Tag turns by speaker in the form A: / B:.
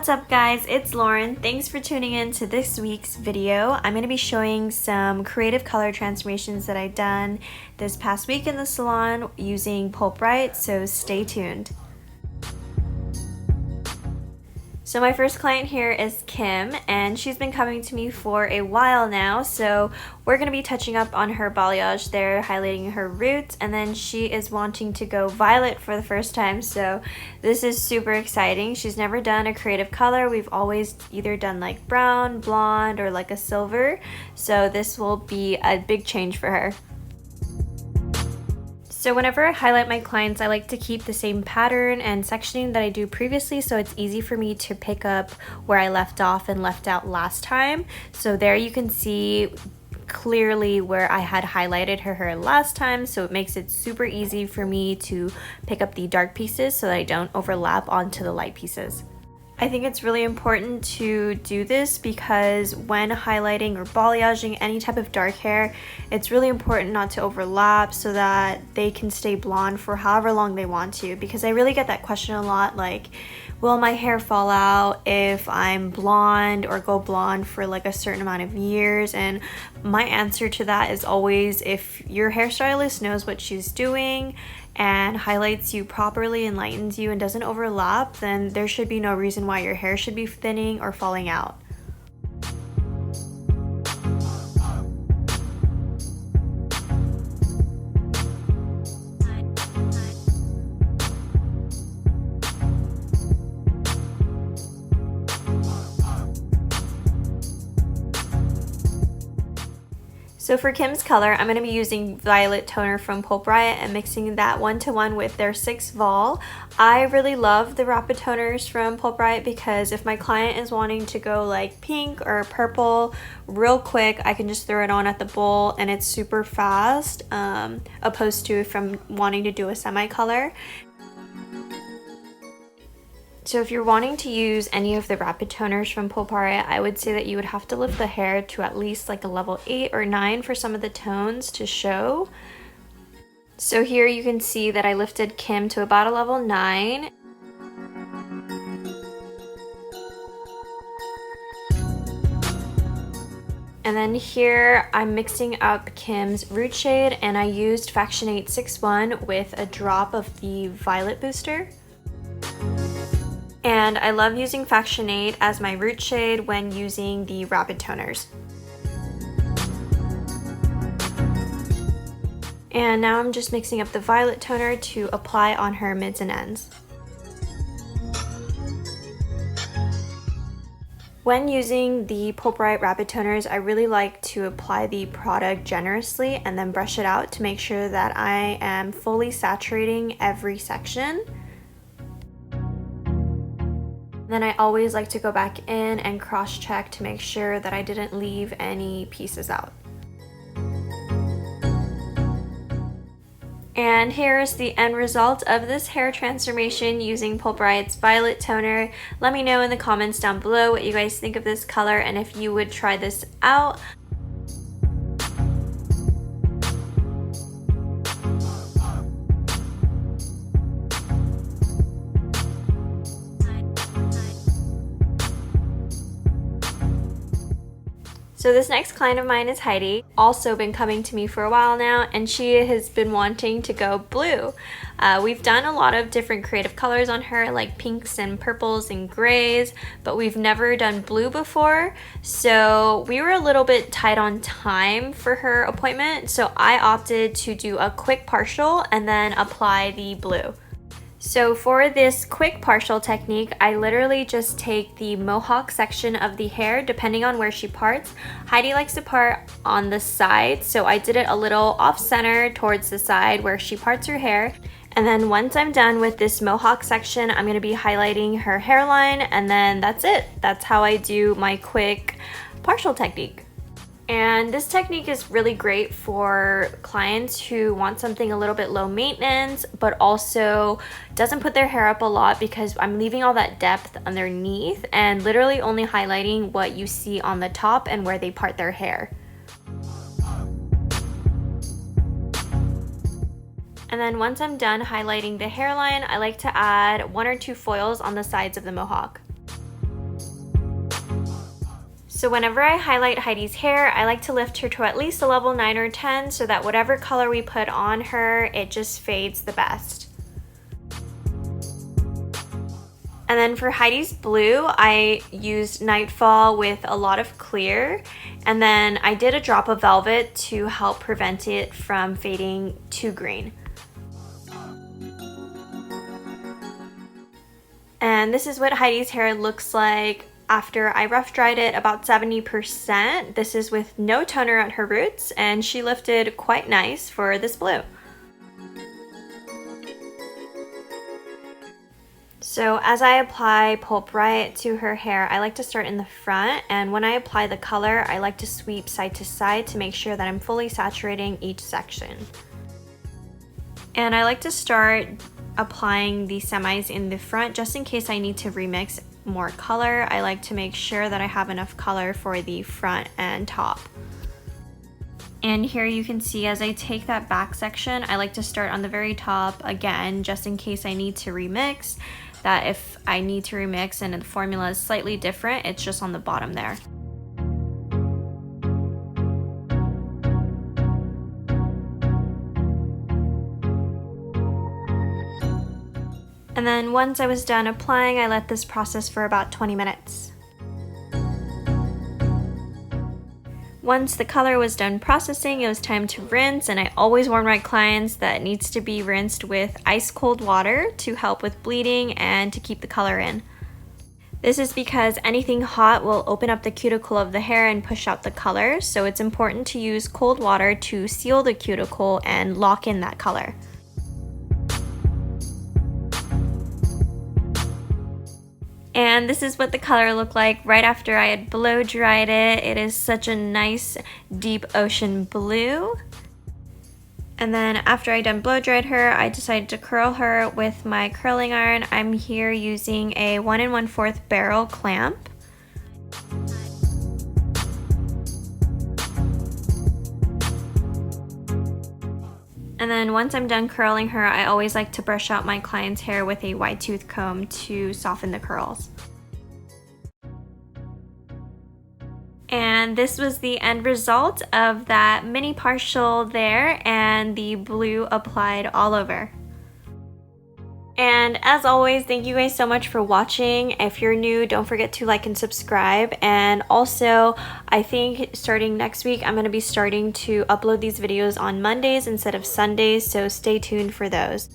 A: What's up guys, it's Lauren. Thanks for tuning in to this week's video. I'm going to be showing some creative color transformations that I've done this past week in the salon using Pulpriot, so stay tuned. So my first client here is Kim, and she's been coming to me for a while now, so we're going to be touching up on her balayage there, highlighting her roots, and then she is wanting to go violet for the first time, so this is super exciting. She's never done a creative color. We've always either done like brown, blonde, or like a silver, so this will be a big change for her. So whenever I highlight my clients, I like to keep the same pattern and sectioning that I do previously, so it's easy for me to pick up where I left off and left out last time. So there you can see clearly where I had highlighted her hair last time, so it makes it super easy for me to pick up the dark pieces so that I don't overlap onto the light pieces. I think it's really important to do this because when highlighting or balayaging any type of dark hair, it's really important not to overlap so that they can stay blonde for however long they want to, because I really get that question a lot, like, will my hair fall out if I'm blonde or go blonde for like a certain amount of years? And my answer to that is always, if your hairstylist knows what she's doing and highlights you properly and lightens you and doesn't overlap, then there should be no reason why your hair should be thinning or falling out. So for Kim's color, I'm going to be using violet toner from Pulpriot and mixing that 1-to-1 with their 6 vol. I really love the rapid toners from Pulpriot because if my client is wanting to go like pink or purple real quick, I can just throw it on at the bowl and it's super fast, opposed to if I'm wanting to do a semi-color. So if you're wanting to use any of the rapid toners from Pulpriot, I would say that you would have to lift the hair to at least like a level 8 or 9 for some of the tones to show. So here you can see that I lifted Kim to about a level 9. And then here I'm mixing up Kim's root shade, and I used Factionate 6-1 with a drop of the Violet Booster. And I love using Factionate as my root shade when using the rapid toners. And now I'm just mixing up the violet toner to apply on her mids and ends. When using the Pulpriot rapid toners, I really like to apply the product generously and then brush it out to make sure that I am fully saturating every section. Then I always like to go back in and cross-check to make sure that I didn't leave any pieces out. And here's the end result of this hair transformation using Pulpriot's violet toner. Let me know in the comments down below what you guys think of this color and if you would try this out. So this next client of mine is Heidi, also been coming to me for a while now, and she has been wanting to go blue. We've done a lot of different creative colors on her, like pinks and purples and grays, but we've never done blue before, so we were a little bit tight on time for her appointment, so I opted to do a quick partial and then apply the blue. So for this quick partial technique, I literally just take the mohawk section of the hair, depending on where she parts. Heidi likes to part on the side, so I did it a little off center towards the side where she parts her hair. And then once I'm done with this mohawk section, I'm going to be highlighting her hairline, and then that's it. That's how I do my quick partial technique. And this technique is really great for clients who want something a little bit low maintenance, but also doesn't put their hair up a lot, because I'm leaving all that depth underneath and literally only highlighting what you see on the top and where they part their hair. And then once I'm done highlighting the hairline, I like to add 1 or 2 foils on the sides of the mohawk. So whenever I highlight Heidi's hair, I like to lift her to at least a level 9 or 10 so that whatever color we put on her, it just fades the best. And then for Heidi's blue, I used Nightfall with a lot of clear, and then I did a drop of velvet to help prevent it from fading too green. And this is what Heidi's hair looks like after I rough dried it about 70%. This is with no toner at her roots, and she lifted quite nice for this blue. So as I apply Pulpriot to her hair, I like to start in the front, and when I apply the color, I like to sweep side to side to make sure that I'm fully saturating each section. And I like to start applying the semis in the front just in case I need to remix more color. I like to make sure that I have enough color for the front and top. And here you can see as I take that back section, I like to start on the very top again, just in case I need to remix. That if I need to remix and the formula is slightly different, it's just on the bottom there. And then once I was done applying, I let this process for about 20 minutes. Once the color was done processing, it was time to rinse, and I always warn my clients that it needs to be rinsed with ice cold water to help with bleeding and to keep the color in. This is because anything hot will open up the cuticle of the hair and push out the color, so it's important to use cold water to seal the cuticle and lock in that color. And this is what the color looked like right after I had blow dried it. It is such a nice deep ocean blue. And then after I done blow dried her, I decided to curl her with my curling iron. I'm here using a 1 1/4 barrel clamp. And then once I'm done curling her, I always like to brush out my client's hair with a wide tooth comb to soften the curls. And this was the end result of that mini partial there and the blue applied all over. And as always, thank you guys so much for watching. If you're new, don't forget to like and subscribe. And also, I think starting next week, I'm going to be starting to upload these videos on Mondays instead of Sundays, so stay tuned for those.